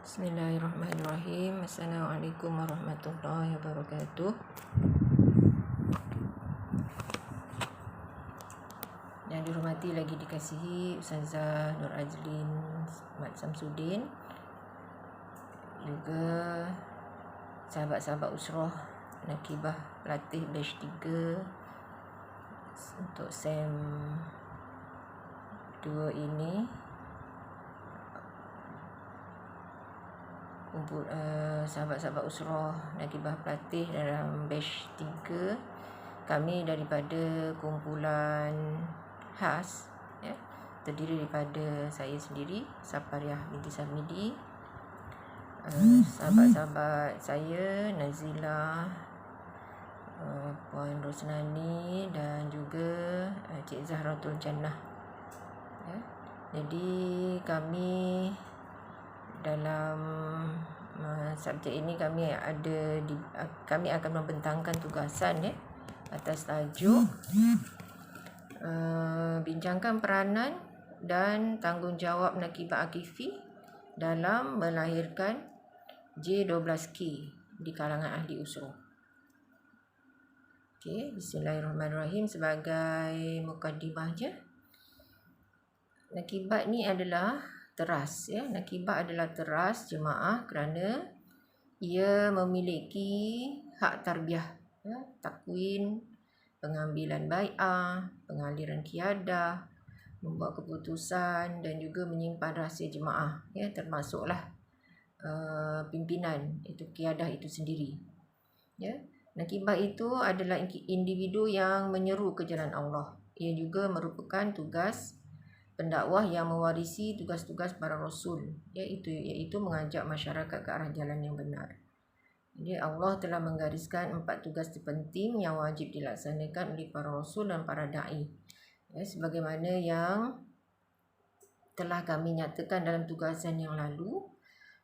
Bismillahirrahmanirrahim. Assalamualaikum warahmatullahi wabarakatuh. Yang dihormati lagi dikasihi Ustazah Nur Azlin Mat Samsudin, juga sahabat-sahabat usrah Nakibah Pelatih Batch 3 untuk SEM 2 ini. Sahabat-sahabat usrah Nakibah Pelatih dalam Batch 3, kami daripada kumpulan khas, ya, terdiri daripada saya sendiri, Sapariah binti Samidi, sahabat-sahabat saya Nazila, Puan Rosnani dan juga Cik Zahratul Jannah, ya. Jadi kami dalam subjek ini kami akan membentangkan tugasan, ya, atas tajuk bincangkan peranan dan tanggungjawab Nakibah Akifi dalam melahirkan J12K di kalangan ahli usrah. Okey, bismillahirrahmanirrahim. Sebagai mukadimahnya, Nakibah ni adalah teras, ya. Nakibah adalah teras jemaah kerana ia memiliki hak tarbiyah, ya, takwin, pengambilan bai'ah, pengaliran kiadah, membuat keputusan dan juga menyimpan rahsia jemaah, ya, termasuklah pimpinan itu kiadah itu sendiri, ya. Nakibah itu adalah individu yang menyeru ke jalan Allah. Ia juga merupakan tugas pendakwah yang mewarisi tugas-tugas para rasul, iaitu mengajak masyarakat ke arah jalan yang benar. Jadi Allah telah menggariskan 4 tugas terpenting yang wajib dilaksanakan oleh para rasul dan para da'i, ya, sebagaimana yang telah kami nyatakan dalam tugasan yang lalu,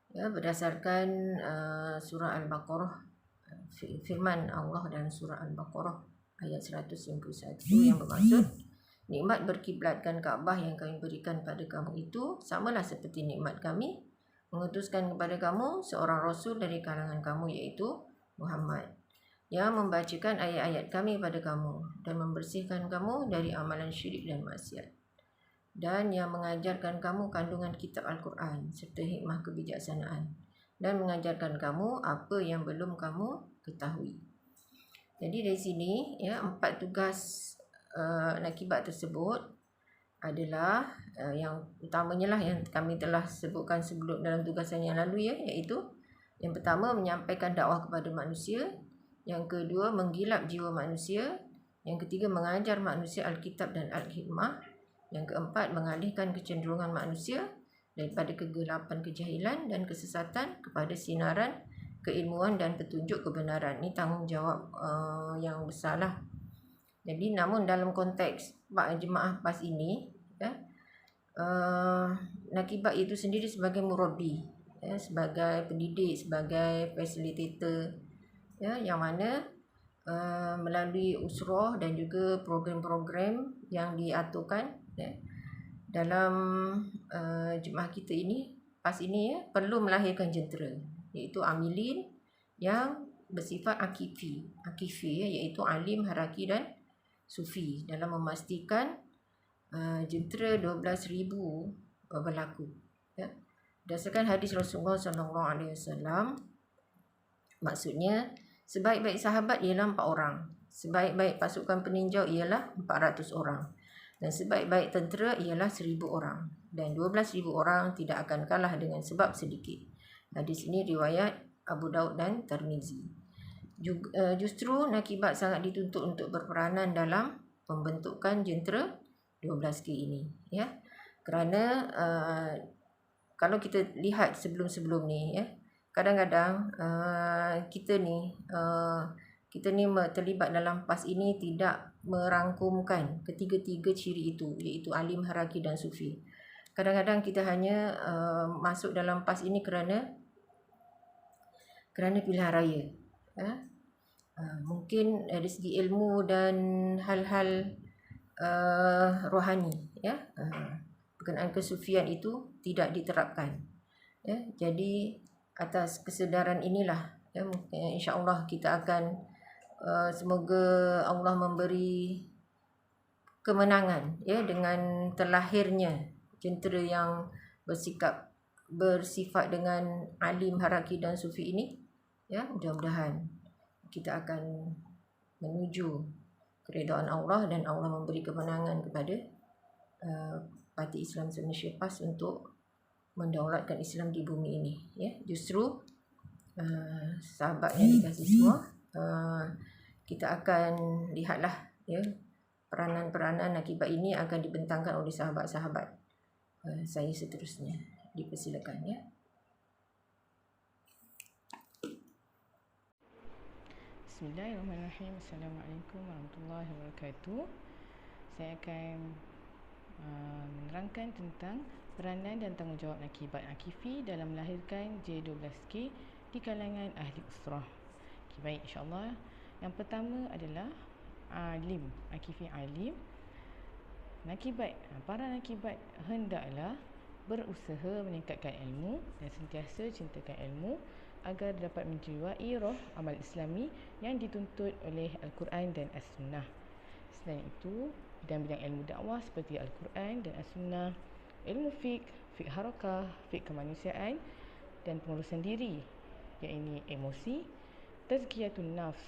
ya, berdasarkan surah Al-Baqarah, firman Allah dalam surah Al-Baqarah ayat 191 yang bermaksud, nikmat berkiblatkan Kaabah yang kami berikan pada kamu itu samalah seperti nikmat kami mengutuskan kepada kamu seorang rasul dari kalangan kamu, iaitu Muhammad, yang membacakan ayat-ayat kami pada kamu dan membersihkan kamu dari amalan syirik dan maksiat, dan yang mengajarkan kamu kandungan kitab Al-Quran serta hikmah kebijaksanaan, dan mengajarkan kamu apa yang belum kamu ketahui. Jadi dari sini, ya, 4 tugas Nakibah tersebut adalah yang utamanya lah yang kami telah sebutkan sebelum dalam tugasan yang lalu, ya, iaitu yang pertama menyampaikan dakwah kepada manusia, yang kedua menggilap jiwa manusia, yang ketiga mengajar manusia Alkitab dan Al-Hikmah, yang keempat mengalihkan kecenderungan manusia daripada kegelapan kejahilan dan kesesatan kepada sinaran keilmuan dan petunjuk kebenaran. Ini tanggungjawab yang besarlah. Jadi namun dalam konteks jemaah PAS ini, ya, Nakibah itu sendiri sebagai murabbi, ya, sebagai pendidik, sebagai fasilitator, ya, yang mana melalui usrah dan juga program-program yang diaturkan, ya, dalam jemaah kita ini, PAS ini, ya, perlu melahirkan jentera, iaitu amilin yang bersifat akifi, ya, iaitu alim, haraki dan sufi, dalam memastikan jentera 12,000 berlaku, ya. Berdasarkan hadis Rasulullah SAW, maksudnya sebaik-baik sahabat ialah 4 orang, sebaik-baik pasukan peninjau ialah 400 orang, dan sebaik-baik tentera ialah 1,000 orang, dan 12,000 orang tidak akan kalah dengan sebab sedikit. Hadis ini riwayat Abu Daud dan Tirmizi. Justru Nakibah sangat dituntut untuk berperanan dalam pembentukan jentera 12K ini, ya, kerana kalau kita lihat sebelum-sebelum ni, ya, kadang-kadang kita ni terlibat dalam PAS ini tidak merangkumkan ketiga-tiga ciri itu, iaitu alim, haraki dan sufi. Kadang-kadang kita hanya masuk dalam PAS ini kerana pilihan raya, ya. Mungkin dari segi ilmu dan hal-hal rohani, ya, berkenaan kesufian itu tidak diterapkan, Ya, jadi atas kesedaran inilah ya, insya-Allah kita akan semoga Allah memberi kemenangan ya dengan terlahirnya jentera yang bersifat dengan alim, haraki dan sufi ini. Ya, mudah-mudahan kita akan menuju keredaan Allah dan Allah memberi kemenangan kepada Parti Islam Indonesia PAS untuk mendaulatkan Islam di bumi ini. Ya, justru sahabat yang dikasihi semua, kita akan lihatlah ya, peranan-peranan akibat ini akan dibentangkan oleh sahabat-sahabat saya seterusnya. Dipersilakan ya. Bismillahirrahmanirrahim. Assalamualaikum warahmatullahi wabarakatuh. Saya akan menerangkan tentang peranan dan tanggungjawab Nakibat Akifi dalam melahirkan J12K di kalangan ahli usrah. Okay, baik, insyaAllah. Yang pertama adalah alim, Akifi alim. Para nakibat hendaklah berusaha meningkatkan ilmu dan sentiasa cintakan ilmu agar dapat menjiwai roh amal Islami yang dituntut oleh Al-Quran dan As-Sunnah. Selain itu, bidang-bidang ilmu dakwah seperti Al-Quran dan As-Sunnah, ilmu fiqh harakah, fiqh kemanusiaan dan pengurusan diri, iaitu emosi, tazkiyatun nafs,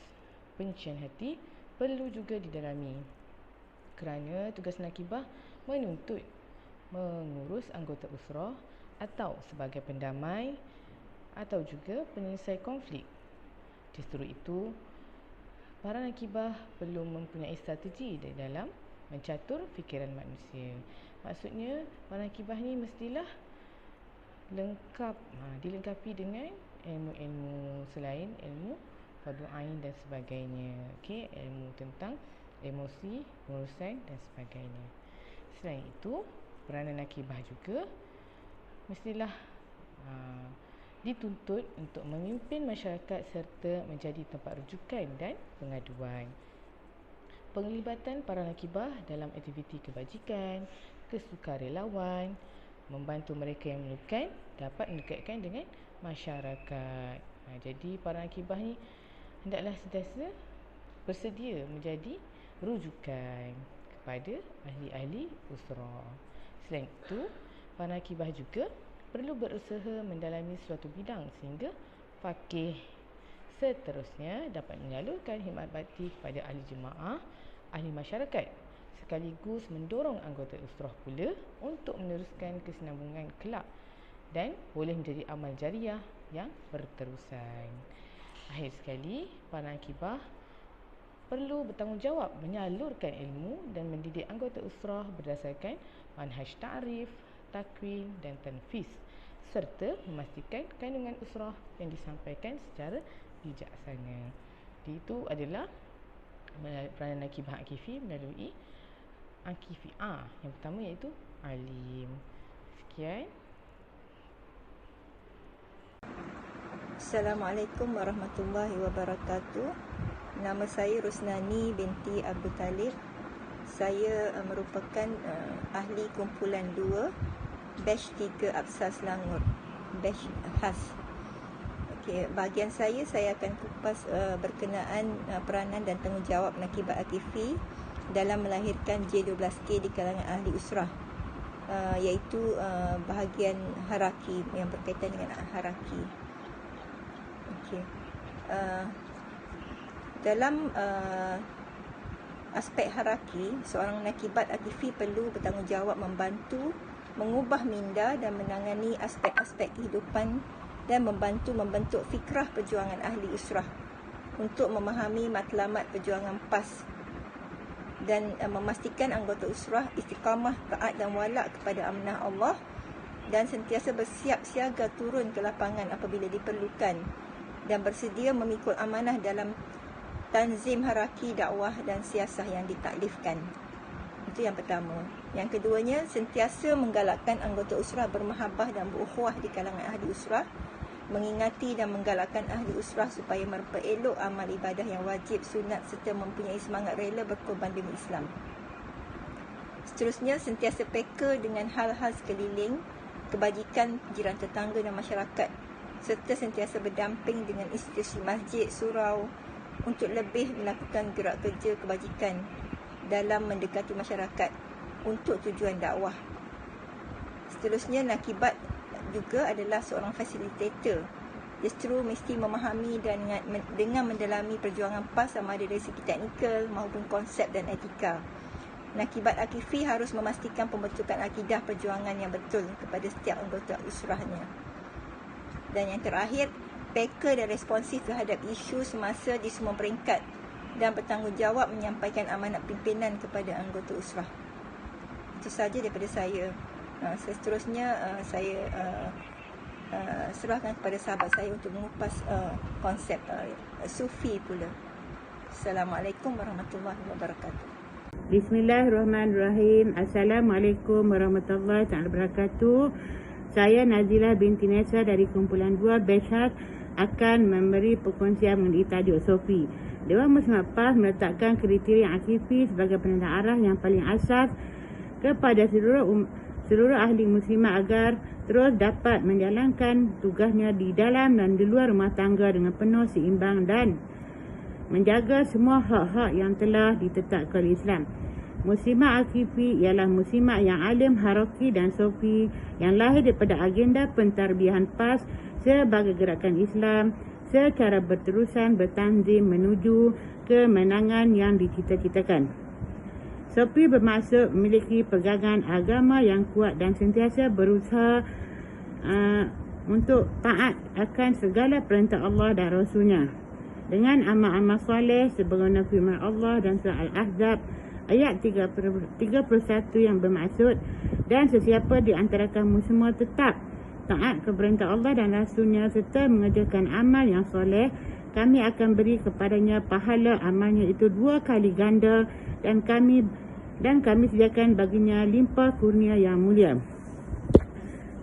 penyucian hati, perlu juga didalami. Kerana tugas nakibah menuntut mengurus anggota usrah atau sebagai pendamai atau juga penyelesai konflik. Justru itu, para nakibah perlu mempunyai strategi di dalam mencatur fikiran manusia. Maksudnya, para nakibah ni mestilah dilengkapi dengan ilmu-ilmu selain ilmu fardu ain dan sebagainya. Okey, ilmu tentang emosi, pengurusan dan sebagainya. Selain itu, peranan nakibah juga mestilah dituntut untuk memimpin masyarakat serta menjadi tempat rujukan dan pengaduan. Penglibatan para nakibah dalam aktiviti kebajikan, kesukarelawan, membantu mereka yang memerlukan dapat mendekatkan dengan masyarakat. Jadi para nakibah ni hendaklah sentiasa bersedia menjadi rujukan kepada ahli-ahli usrah. Selain itu, para nakibah juga perlu berusaha mendalami suatu bidang sehingga faqih seterusnya dapat menyalurkan khidmat bakti kepada ahli jemaah, ahli masyarakat, sekaligus mendorong anggota usrah pula untuk meneruskan kesinambungan kelak dan boleh menjadi amal jariah yang berterusan. Akhir sekali, para nakibah perlu bertanggungjawab menyalurkan ilmu dan mendidik anggota usrah berdasarkan manhaj ta'rif, takwin dan tanfiz, serta memastikan kandungan usrah yang disampaikan secara bijaksana. Itu adalah peranan nakibah Akifi melalui Akifi A. Yang pertama iaitu alim. Sekian. Assalamualaikum warahmatullahi wabarakatuh. Nama saya Rusnani binti Abu Talib. Saya merupakan ahli kumpulan 2 batch 3 Absar Selangor, batch khas. Okey, bahagian saya akan kupas berkenaan peranan dan tanggungjawab Nakibat Akifi dalam melahirkan J12K di kalangan ahli usrah, iaitu bahagian haraki yang berkaitan dengan haraki. Okey. Dalam aspek haraki, seorang Nakibat Akifi perlu bertanggungjawab membantu mengubah minda dan menangani aspek-aspek kehidupan dan membantu membentuk fikrah perjuangan ahli usrah untuk memahami matlamat perjuangan PAS dan memastikan anggota usrah istiqamah, taat dan walak kepada amanah Allah dan sentiasa bersiap siaga turun ke lapangan apabila diperlukan dan bersedia memikul amanah dalam tanzim haraki, dakwah dan siasah yang ditaklifkan. Itu yang pertama. Yang keduanya, sentiasa menggalakkan anggota usrah bermahabbah dan berukhuwah di kalangan ahli usrah, mengingati dan menggalakkan ahli usrah supaya memperelok amal ibadah yang wajib, sunat serta mempunyai semangat rela berkorban demi Islam. Seterusnya, sentiasa peka dengan hal-hal sekeliling kebajikan jiran tetangga dan masyarakat, serta sentiasa berdamping dengan institusi masjid, surau untuk lebih melakukan gerak kerja kebajikan dalam mendekati masyarakat untuk tujuan dakwah. Seterusnya, nakibat juga adalah seorang fasilitator. Justru mesti memahami dan dengan mendalami perjuangan PAS sama ada dari segi teknikal maupun konsep dan etika. Nakibat Akifi harus memastikan pembentukan akidah perjuangan yang betul kepada setiap anggota usrahnya. Dan yang terakhir, peka dan responsif terhadap isu semasa di semua peringkat dan bertanggungjawab menyampaikan amanat pimpinan kepada anggota usrah. Itu sahaja daripada saya. Seterusnya saya serahkan kepada sahabat saya untuk mengupas konsep Sufi pula. Assalamualaikum warahmatullahi wabarakatuh. Bismillahirrahmanirrahim. Assalamualaikum warahmatullahi wabarakatuh. Saya Nazilah binti Nesa dari kumpulan 2 Beshat akan memberi perkongsian mengenai tajuk Sofi. Dewan Muslimat PAS meletakkan kriteria Akifi sebagai penentu arah yang paling asas kepada seluruh ahli muslimat agar terus dapat menjalankan tugasnya di dalam dan di luar rumah tangga dengan penuh seimbang dan menjaga semua hak-hak yang telah ditetapkan Islam. Muslimat Akifi ialah muslimat yang alim, haraki dan sofi yang lahir daripada agenda pentarbiahan PAS sebagai gerakan Islam secara berterusan bertanzim menuju kemenangan yang dicita-citakan. Sofi bermaksud memiliki pegangan agama yang kuat dan sentiasa berusaha untuk taat akan segala perintah Allah dan Rasulnya dengan amal-amal soleh sebagaimana firman Allah dan surah Al-Ahzab ayat 31 yang bermaksud, dan sesiapa di antara kamu semua tetap taat ke perintah Allah dan Rasulnya serta mengerjakan amal yang soleh, kami akan beri kepadanya pahala amalnya itu 2 kali ganda dan kami sediakan baginya limpah kurnia yang mulia.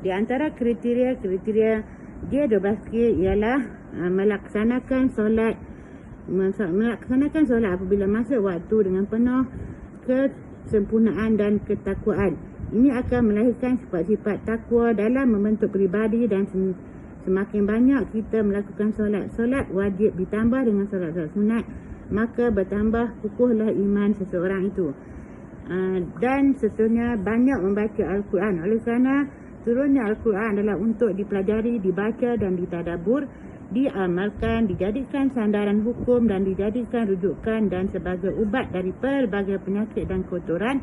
Di antara kriteria G12K ialah melaksanakan solat apabila masuk waktu dengan penuh kesempurnaan dan ketakwaan. Ini akan melahirkan sifat-sifat takwa dalam membentuk peribadi dan semakin banyak kita melakukan solat wajib ditambah dengan solat sunat, maka bertambah kukuhlah iman seseorang itu. Dan seterusnya banyak membaca Al-Quran. Oleh kerana turunnya Al-Quran adalah untuk dipelajari, dibaca dan ditadabbur, diamalkan, dijadikan sandaran hukum dan dijadikan rujukan dan sebagai ubat dari pelbagai penyakit dan kotoran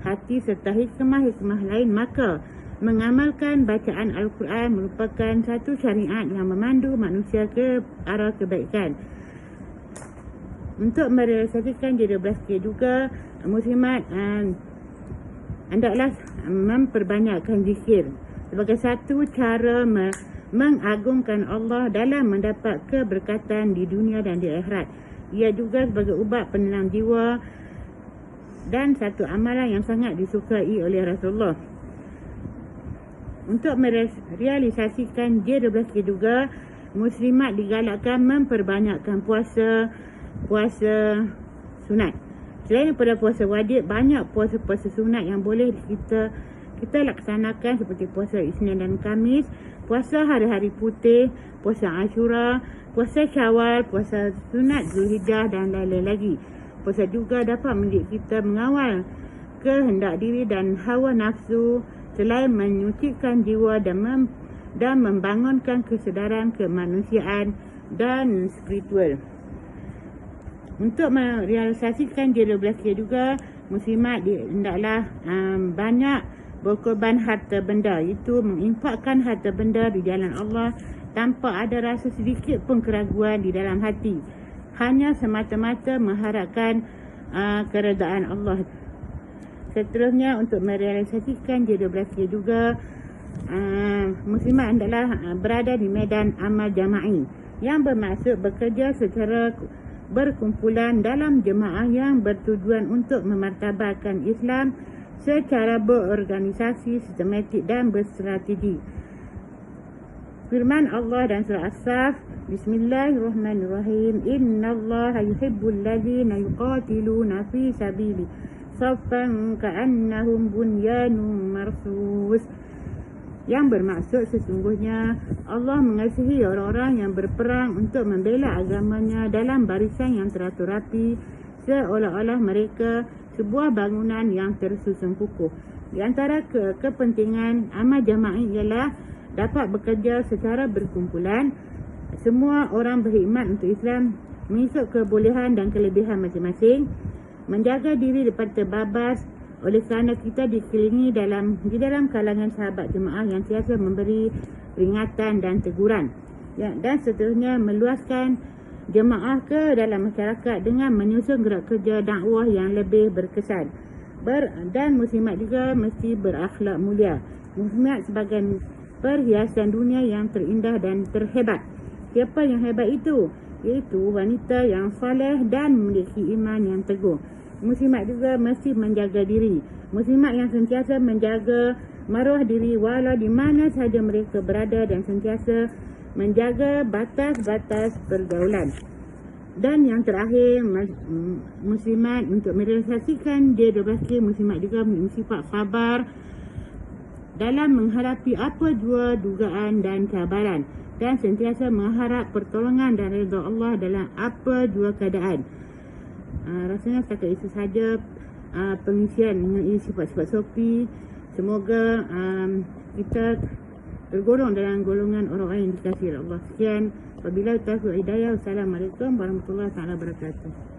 hati serta hikmah-hikmah lain, maka mengamalkan bacaan Al-Quran merupakan satu syariat yang memandu manusia ke arah kebaikan. Untuk merealisasikan G12K juga, muslimat hendaklah memperbanyakkan zikir sebagai satu cara mengagungkan Allah dalam mendapat keberkatan di dunia dan di akhirat. Ia juga sebagai ubat penenang jiwa dan satu amalan yang sangat disukai oleh Rasulullah. Untuk merealisasikan G12K juga, muslimat digalakkan memperbanyakkan puasa sunat. Selain daripada puasa wajib, banyak puasa-puasa sunat yang boleh kita laksanakan seperti puasa Isnin dan Khamis, puasa hari-hari putih, puasa Ashura, puasa Syawal, puasa sunat Zulhijjah dan lain-lain lagi. Puasa juga dapat mendidik kita mengawal kehendak diri dan hawa nafsu selain menyucikan jiwa dan membangunkan kesedaran kemanusiaan dan spiritual. Untuk merealisasikan G12K juga, muslimat hendaklah banyak berkorban harta benda, iaitu menginfakkan harta benda di jalan Allah tanpa ada rasa sedikit pun keraguan di dalam hati, hanya semata-mata mengharapkan keredaan Allah. Seterusnya, untuk merealisasikan G12K juga, muslimat hendaklah berada di medan amal jama'i yang bermaksud bekerja secara berkumpulan dalam jemaah yang bertujuan untuk memartabatkan Islam secara berorganisasi, sistematik dan berstrategi. Firman Allah dan surah As-Saff, Bismillahirrahmanirrahim, Innallaha yuhibbul ladzina yuqatiluna fi sabili saffan ka'annahum bunyanun marsus. yang bermaksud sesungguhnya Allah mengasihi orang-orang yang berperang untuk membela agamanya dalam barisan yang teratur rapi, seolah-olah mereka sebuah bangunan yang tersusun kukuh. Di antara kepentingan amal jama'i ialah dapat bekerja secara berkumpulan. Semua orang berkhidmat untuk Islam mengikut kebolehan dan kelebihan masing-masing, menjaga diri daripada terbabas. Oleh kerana kita dikelilingi di dalam kalangan sahabat jemaah yang sentiasa memberi peringatan dan teguran, dan seterusnya meluaskan jemaah ke dalam masyarakat dengan menyusun gerak kerja dakwah yang lebih berkesan. Dan muslimat juga mesti berakhlak mulia. Muslimat sebagai perhiasan dunia yang terindah dan terhebat. Siapa yang hebat itu? Iaitu wanita yang saleh dan memiliki iman yang teguh. Muslimat juga mesti menjaga diri. Muslimat yang sentiasa menjaga maruah diri walau di mana sahaja mereka berada dan sentiasa menjaga batas-batas pergaulan. Dan yang terakhir, muslimat untuk merealisasikan dia 12K, muslimat juga memiliki sifat sabar dalam menghadapi apa jua dugaan dan cabaran, dan sentiasa mengharap pertolongan dan redha Allah dalam apa jua keadaan. Rasanya setakat itu saja pengisian mengenai sifat-sifat Sofi. Semoga kita tergolong dalam golongan orang-orang yang dikasihi Allah. Sekian, wabillahi taufiq wal hidayah. Wassalamualaikum warahmatullahi wabarakatuh.